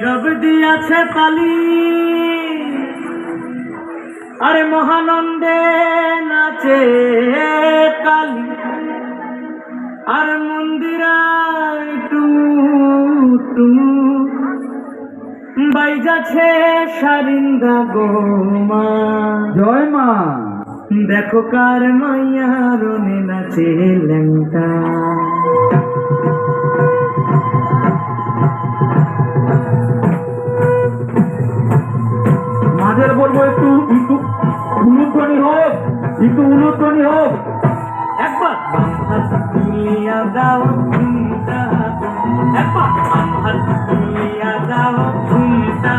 নীরব দিয়াছে তালি, আরে মহানন্দে নাচে কালী, আর মন্দিরায় টু টু বাইজাছে সারিন্দা গো মা। জয় মা। দেখো কার মাইয়া রনে নাচে ল্যাংটা। মাঝের বলবো একটু একটু উলুধ্বনি হোক, একটু উলুধ্বনি হোক। একবার হাত তুলিয়া দাও ঘুমটা, একবার হাত তুলিয়া দাও ঘুমটা।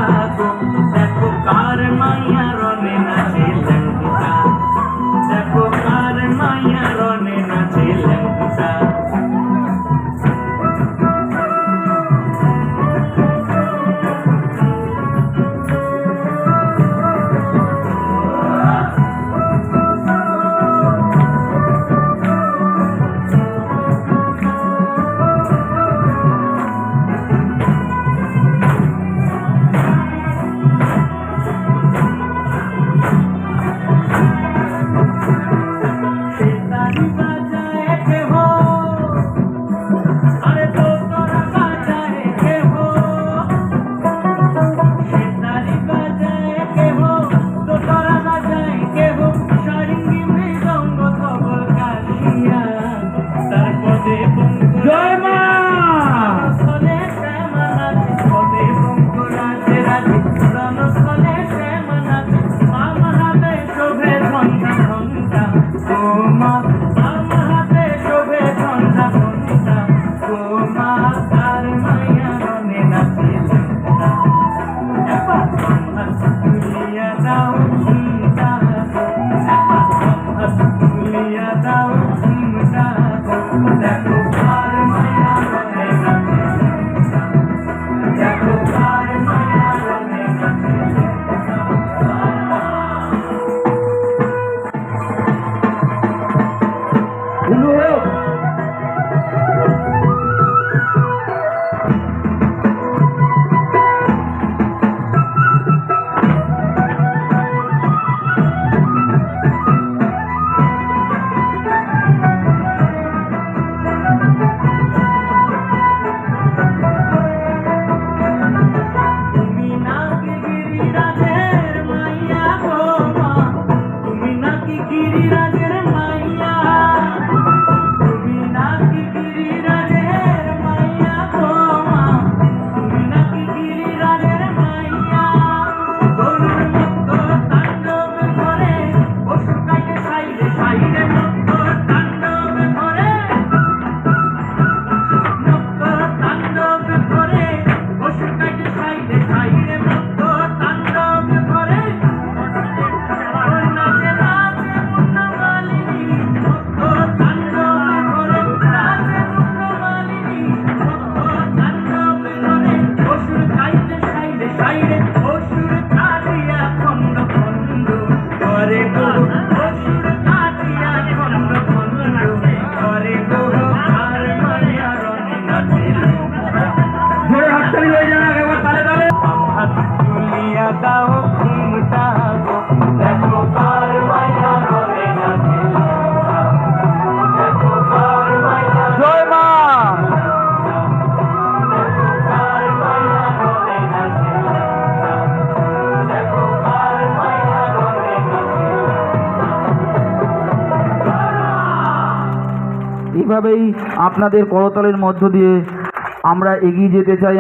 দেখো কার মাইয়া রনে নাচে ল্যাংটা, দেখো কার মাইয়া রনে নাচে ল্যাংটা। জয় মা। এইভাবেই আপনাদের করতালের মধ্য দিয়ে আমরা এগিয়ে যেতে চাই।